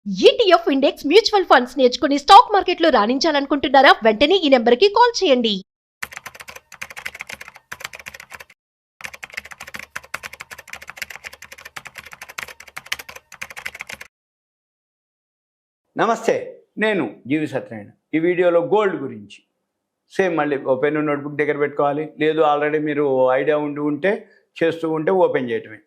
ETF index mutual funds నేర్చుకుని stock మార్కెట్లో రాణించాలనుకుంటున్నారా? వెంటనే ఈ నెంబర్కి కాల్ చేయండి. నమస్తే, నేను జీవి సత్యనారాయణ. ఈ వీడియోలో గోల్డ్ గురించి సేమ్ మళ్ళీ పెన్ నోట్బుక్ దగ్గర పెట్టుకోవాలి, లేదు ఆల్రెడీ మీరు ఐడియా ఉంటే చేస్తూ ఉంటే ఓపెన్ చేయటమే.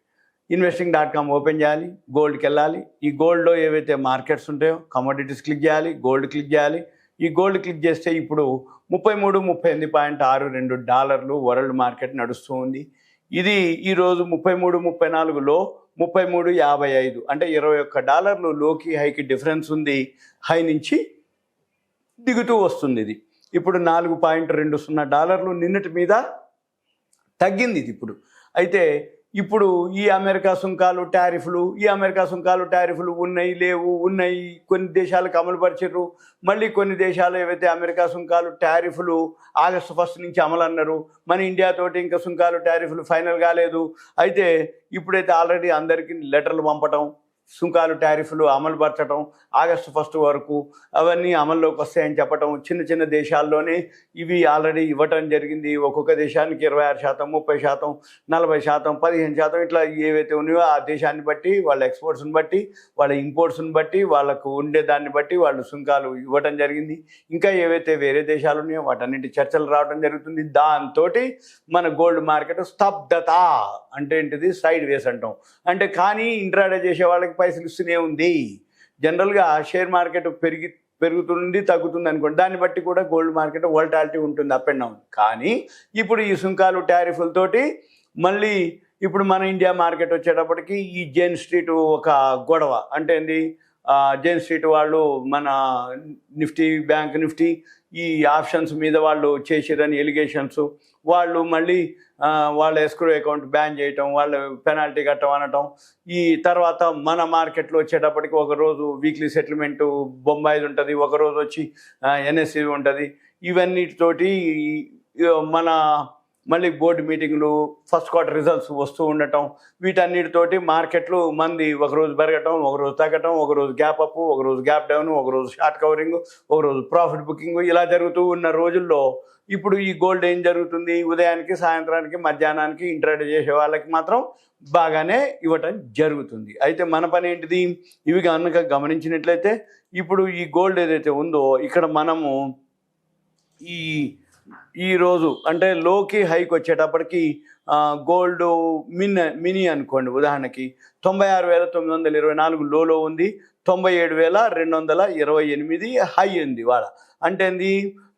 investing.com ఓపెన్ చేయాలి, గోల్డ్కి వెళ్ళాలి. ఈ గోల్డ్లో ఏవైతే మార్కెట్స్ ఉంటాయో కమోడిటీస్ క్లిక్ చేయాలి, గోల్డ్ క్లిక్ చేయాలి. ఈ గోల్డ్ క్లిక్ చేస్తే ఇప్పుడు 33-38.62 వరల్డ్ మార్కెట్ నడుస్తూ ఉంది. ఇది ఈరోజు 33-34లో 33.55 అంటే $21 లోకి హైకి డిఫరెన్స్ ఉంది. హై నుంచి దిగుతూ వస్తుంది. ఇది ఇప్పుడు $4.20 నిన్నటి మీద తగ్గింది. ఇది ఇప్పుడు అయితే ఇప్పుడు ఈ అమెరికా సుంకాలు టారిఫ్లు ఉన్నాయి, లేవు, ఉన్నాయి. కొన్ని దేశాలకు అమలు పరిచారు, మళ్ళీ కొన్ని దేశాలు ఏవైతే అమెరికా సుంకాలు టారిఫ్లు ఆగస్టు 1 నుంచి అమలు అన్నారు. మన ఇండియాతోటి ఇంకా సుంకాలు టారిఫ్లు ఫైనల్ కాలేదు. అయితే ఇప్పుడైతే ఆల్రెడీ అందరికీ లెటర్లు పంపటం, సుంకాలు టారిఫ్లు అమలు పరచడం ఆగస్టు 1 వరకు అవన్నీ అమల్లోకి వస్తాయని చెప్పటం. చిన్న చిన్న దేశాల్లోనే ఇవి ఆల్రెడీ ఇవ్వటం జరిగింది. ఒక్కొక్క దేశానికి 26%, 30%, 40%, 15% ఇట్లా ఏవైతే ఉన్నాయో ఆ దేశాన్ని బట్టి, వాళ్ళ ఎక్స్పోర్ట్స్ని బట్టి, వాళ్ళ ఇంపోర్ట్స్ని బట్టి, వాళ్ళకు ఉండే దాన్ని బట్టి వాళ్ళు సుంకాలు ఇవ్వటం జరిగింది. ఇంకా ఏవైతే వేరే దేశాలు ఉన్నాయో వాటన్నింటి చర్చలు రావడం జరుగుతుంది. దాంతో మన గోల్డ్ మార్కెట్ స్తబ్దత అంటే ఏంటిది, సైడ్ వేస్ అంటాం. అంటే కానీ ఇంట్రాడే చేసే వాళ్ళకి పైసలు ఇస్తూనే ఉంది. జనరల్గా షేర్ మార్కెట్ పెరుగుతుంది తగ్గుతుంది అనుకోండి, దాన్ని బట్టి కూడా గోల్డ్ మార్కెట్ వోల్టాలిటీ ఉంటుంది, అప్ అండ్ డౌన్. కానీ ఇప్పుడు ఈ సుంకాలు టారిఫ్లతోటి మళ్ళీ ఇప్పుడు మన ఇండియా మార్కెట్ వచ్చేటప్పటికి ఈ జైన్ స్ట్రీట్ ఒక గొడవ. అంటే ఏంది, జైన్ స్ట్రీట్ వాళ్ళు మన బ్యాంక్ నిఫ్టీ ఈ ఆప్షన్స్ మీద వాళ్ళు చేసిరని ఎలిగేషన్స్, వాళ్ళు మళ్ళీ వాళ్ళ ఎస్క్రో అకౌంట్ బ్యాన్ చేయటం, వాళ్ళు పెనాల్టీ కట్టమనటం. ఈ తర్వాత మన మార్కెట్లో వచ్చేటప్పటికి ఒకరోజు వీక్లీ సెటిల్మెంట్ బొంబాయిది ఉంటుంది, ఒకరోజు వచ్చి ఎన్ఎస్సి ఉంటుంది. ఇవన్నిటితోటి మన మళ్ళీ బోర్డు మీటింగ్లు, ఫస్ట్ క్వార్టర్ రిజల్ట్స్ వస్తూ ఉండటం, వీటన్నిటితోటి మార్కెట్లు మంది ఒకరోజు పెరగటం, ఒకరోజు తగ్గటం, ఒకరోజు గ్యాప్ అప్, ఒకరోజు గ్యాప్ డౌన్, ఒకరోజు షార్ట్ కవరింగ్, ఒకరోజు ప్రాఫిట్ బుకింగ్, ఇలా జరుగుతూ ఉన్న రోజుల్లో ఇప్పుడు ఈ గోల్డ్ ఏం జరుగుతుంది, ఉదయానికి, సాయంత్రానికి, మధ్యాహ్నానికి ఇంట్రాడే చేసే వాళ్ళకి మాత్రం బాగానే ఇవ్వటం జరుగుతుంది. అయితే మన పని ఏంటిది, ఇవి కనుక గమనించినట్లయితే ఇప్పుడు ఈ గోల్డ్ ఏదైతే ఉందో ఇక్కడ మనము ఈరోజు అంటే లోకి హైకి వచ్చేటప్పటికి గోల్డ్ మినీ అనుకోండి, ఉదాహరణకి 96,924 లోలో ఉంది, 97,228 హై ఉంది వాళ్ళ. అంటే ఏంది,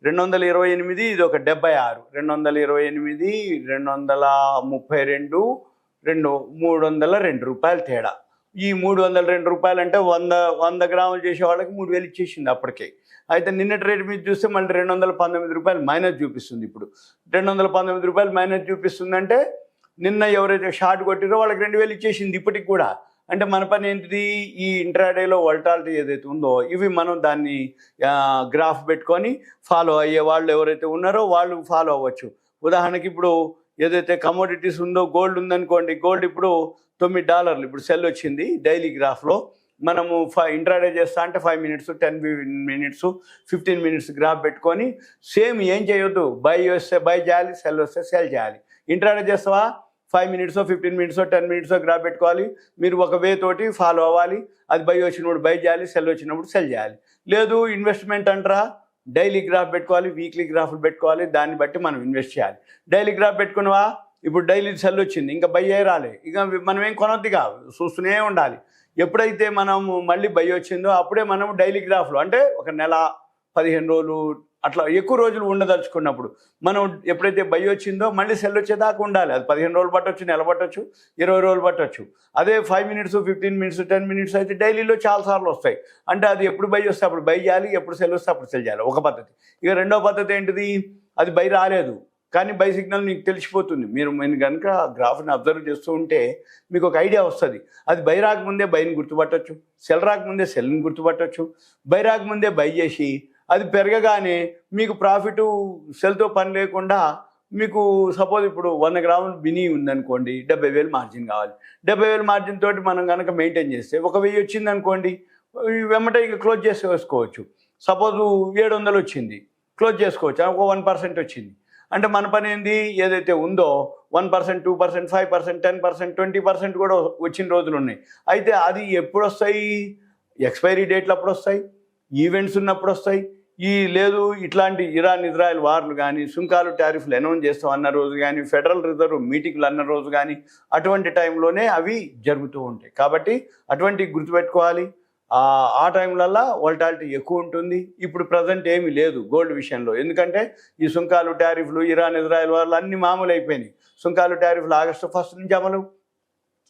228, ఇది ఒక 76, 228, 232, 302 రూపాయలు తేడా. ఈ 302 రూపాయలు అంటే 100 గ్రాములు చేసే వాళ్ళకి 3,000 ఇచ్చేసింది అప్పటికే. అయితే నిన్నటి రేటు మీద చూస్తే మళ్ళీ 219 రూపాయలు మైనస్ చూపిస్తుంది. ఇప్పుడు 219 రూపాయలు మైనస్ చూపిస్తుందంటే నిన్న ఎవరైతే షార్ట్ కొట్టిరో వాళ్ళకి 2,000 ఇచ్చేసింది ఇప్పటికి కూడా. అంటే మన పని ఏంటిది, ఈ ఇంట్రాడేలో వోల్టాలిటీ ఏదైతే ఉందో ఇవి మనం దాన్ని గ్రాఫ్ పెట్టుకొని ఫాలో అయ్యే వాళ్ళు ఎవరైతే ఉన్నారో వాళ్ళు ఫాలో అవ్వచ్చు. ఉదాహరణకి ఇప్పుడు ఏదైతే కమోడిటీస్ ఉందో, గోల్డ్ ఉందనుకోండి, గోల్డ్ ఇప్పుడు $9 ఇప్పుడు సెల్ వచ్చింది. డైలీ గ్రాఫ్లో మనము ఇంట్రాడే చేస్తా అంటే 5 మినిట్స్, 10 మినిట్స్, 15 మినిట్స్ గ్రాఫ్ పెట్టుకొని సేమ్ ఏం చేయొద్దు, బై వస్తే బై చేయాలి, సెల్ వస్తే సెల్ చేయాలి. ఇంట్రాడే చేస్తావా, 5 మినిట్స్, 15 మినిట్స్, 10 మినిట్స్ గ్రాఫ్ పెట్టుకోవాలి. మీరు ఒక వే తోటి ఫాలో అవ్వాలి. అది బై వచ్చినప్పుడు బై చేయాలి, సెల్ వచ్చినప్పుడు సెల్ చేయాలి. లేదు ఇన్వెస్ట్మెంట్ అంటారా, డైలీ గ్రాఫ్ పెట్టుకోవాలి, వీక్లీ గ్రాఫ్లు పెట్టుకోవాలి. దాన్ని బట్టి మనం ఇన్వెస్ట్ చేయాలి. డైలీ గ్రాఫ్ పెట్టుకున్నావా, ఇప్పుడు డైలీ సెల్ వచ్చింది, ఇంకా బై అయ్యి రాలే, ఇక మనం ఏం కొనొద్దుగా, చూస్తూనే ఉండాలి. ఎప్పుడైతే మనము మళ్ళీ బై వచ్చిందో అప్పుడే మనం డైలీ గ్రాఫ్లో అంటే ఒక నెల, 15 రోజులు అట్లా ఎక్కువ రోజులు ఉండదలుచుకున్నప్పుడు మనం ఎప్పుడైతే బై వచ్చిందో మళ్ళీ సెల్ వచ్చేదాకా ఉండాలి. అది 15 రోజులు పట్టవచ్చు, నెల పట్టవచ్చు, 20 రోజులు పట్టవచ్చు. అదే 5 మినిట్స్, 15 మినిట్స్, 10 మినిట్స్ అయితే డైలీలో చాలాసార్లు వస్తాయి. అంటే అది ఎప్పుడు బై వస్తే అప్పుడు బై చేయాలి, ఎప్పుడు సెల్ వస్తే అప్పుడు సెల్ చేయాలి, ఒక పద్ధతి. ఇక రెండో పద్ధతి ఏంటిది, అది బై రాలేదు కానీ బై సిగ్నల్ మీకు తెలిసిపోతుంది. మీరు కనుక గ్రాఫ్ని అబ్జర్వ్ చేస్తూ ఉంటే మీకు ఒక ఐడియా వస్తుంది. అది బై రాకముందే బైని గుర్తుపట్టవచ్చు, సెల్ రాకముందే సెల్ని గుర్తుపట్టవచ్చు. బై రాకముందే బై చేసి అది పెరగగానే మీకు ప్రాఫిట్ సెల్తో పని లేకుండా మీకు సపోజ్ ఇప్పుడు 100 గ్రాములు బిని ఉందనుకోండి, 70,000 మార్జిన్ కావాలి. 70,000 మార్జిన్ తోటి మనం కనుక మెయింటైన్ చేస్తే 1,000 వచ్చింది అనుకోండి, వెంబటే ఇక క్లోజ్ చేసుకోవచ్చు. సపోజు 700 వచ్చింది, క్లోజ్ చేసుకోవచ్చు. ఒక 1% వచ్చింది అంటే మన పని ఏంది, ఏదైతే ఉందో 1%, 2%, 5%, 10%, 20% కూడా వచ్చిన రోజులు ఉన్నాయి. అయితే అది ఎప్పుడు వస్తాయి, ఎక్స్పైరీ డేట్లు అప్పుడు వస్తాయి, ఈవెంట్స్ ఉన్నప్పుడు వస్తాయి. లేదు ఇట్లాంటి ఇరాన్ ఇజ్రాయెల్ వార్లు కానీ, సుంకాలు టారిఫ్లు అనౌన్స్ చేస్తాం అన్న రోజు కానీ, ఫెడరల్ రిజర్వ్ మీటింగ్లు అన్న రోజు కానీ, అటువంటి టైంలోనే అవి జరుగుతూ ఉంటాయి. కాబట్టి అటువంటి గుర్తుపెట్టుకోవాలి. ఆ టైంలల్లో వోల్టాలిటీ ఎక్కువ ఉంటుంది. ఇప్పుడు ప్రజెంట్ ఏమీ లేదు గోల్డ్ విషయంలో, ఎందుకంటే ఈ సుంకాలు టారిఫ్లు ఇరాన్ ఇజ్రాయెల్ వార్లు అన్నీ మామూలు అయిపోయినాయి. సుంకాలు టారిఫ్లు ఆగస్టు 1 నుంచి అమలు,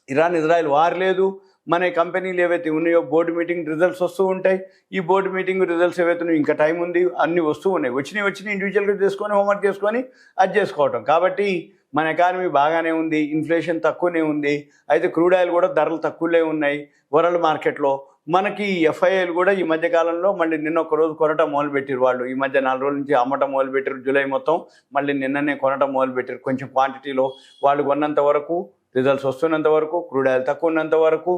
ఇరాన్ ఇజ్రాయెల్ వార్ లేదు. మన కంపెనీలు ఏవైతే ఉన్నాయో బోర్డు మీటింగ్ రిజల్ట్స్ వస్తూ ఉంటాయి. ఈ బోర్డు మీటింగ్ రిజల్ట్స్ ఏవైతే ఉన్నాయో ఇంకా టైం ఉంది, అన్నీ వస్తూ ఉన్నాయి. వచ్చినాయి ఇండివిజువల్గా చేసుకొని హోంవర్క్ చేసుకొని అది చేసుకోవటం. కాబట్టి మన ఎకానమీ బాగానే ఉంది, ఇన్ఫ్లేషన్ తక్కువనే ఉంది. అయితే క్రూడ్ ఆయిల్ కూడా ధరలు తక్కువలే ఉన్నాయి వరల్డ్ మార్కెట్లో. మనకి ఎఫ్ఐఐలు కూడా ఈ మధ్యకాలంలో మళ్ళీ నిన్న ఒక రోజు కొనటం మొదలుపెట్టారు. వాళ్ళు ఈ మధ్య 4 రోజుల నుంచి అమ్మటం మొదలుపెట్టారు. జూలై మొత్తం మళ్ళీ నిన్ననే కొనటం మొదలుపెట్టారు. కొంచెం క్వాంటిటీలో వాళ్ళు కొన్నంత వరకు, రిజల్ట్స్ వస్తున్నంత వరకు, క్రూడ్ ఆయిల్ తక్కువ ఉన్నంత వరకు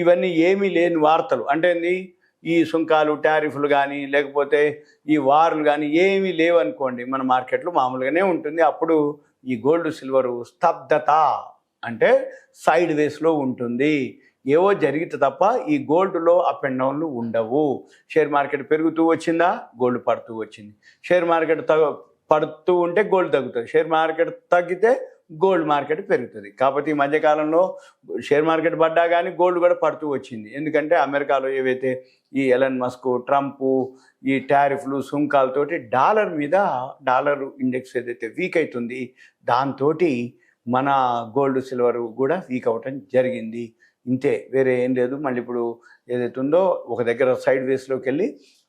ఇవన్నీ ఏమీ లేని వార్తలు. అంటే ఈ సుంకాలు టారిఫ్లు కానీ లేకపోతే ఈ వార్లు కానీ ఏమీ లేవనుకోండి, మన మార్కెట్లో మామూలుగానే ఉంటుంది. అప్పుడు ఈ గోల్డ్ సిల్వరు స్తబ్దత అంటే సైడ్ వేస్లో ఉంటుంది. ఏవో జరిగితే తప్ప ఈ గోల్డ్లో అప్ అండ్ డౌన్లు ఉండవు. షేర్ మార్కెట్ పెరుగుతూ వచ్చిందా, గోల్డ్ పడుతూ వచ్చింది. షేర్ మార్కెట్ పడుతూ ఉంటే గోల్డ్ తగ్గుతుంది, షేర్ మార్కెట్ తగ్గితే గోల్డ్ మార్కెట్ పెరుగుతుంది. కాబట్టి ఈ మధ్యకాలంలో షేర్ మార్కెట్ పడ్డా కానీ గోల్డ్ కూడా పడుతూ వచ్చింది. ఎందుకంటే అమెరికాలో ఏవైతే ఈ ఎలన్ మస్క్, ట్రంప్, ఈ టారిఫ్లు, సుంకాలతోటి డాలర్ ఇండెక్స్ ఏదైతే వీక్ అవుతుంది, దాంతో మన గోల్డ్ సిల్వర్ కూడా వీక్ అవ్వటం జరిగింది. ఇంతే, వేరే ఏం లేదు. మళ్ళీ ఇప్పుడు ఏదైతే ఉందో ఒక దగ్గర సైడ్ వేస్లోకి వెళ్ళి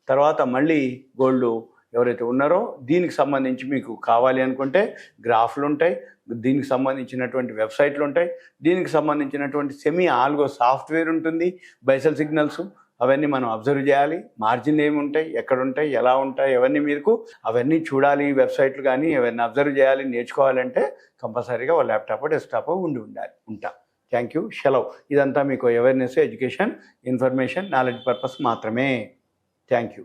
తర్వాత మళ్ళీ గోల్డ్ ఎవరైతే ఉన్నారో దీనికి సంబంధించి మీకు కావాలి అనుకుంటే గ్రాఫ్లు ఉంటాయి, దీనికి సంబంధించినటువంటి వెబ్సైట్లు ఉంటాయి, దీనికి సంబంధించినటువంటి సెమీ ఆల్గో సాఫ్ట్వేర్ ఉంటుంది, బైసల్ సిగ్నల్స్ అవన్నీ మనం అబ్జర్వ్ చేయాలి. మార్జిన్ ఏమి ఉంటాయి, ఎక్కడ ఉంటాయి, ఎలా ఉంటాయి, అవన్నీ చూడాలి. వెబ్సైట్లు కానీ అవన్నీ అబ్జర్వ్ చేయాలి. నేర్చుకోవాలంటే కంపల్సరీగా ఒక ల్యాప్టాప్, డెస్క్టాప్ ఉంటా. Thank you. సెలవు. ఇదంతా మీకు awareness, education, information, knowledge purpose మాత్రమే. Thank you.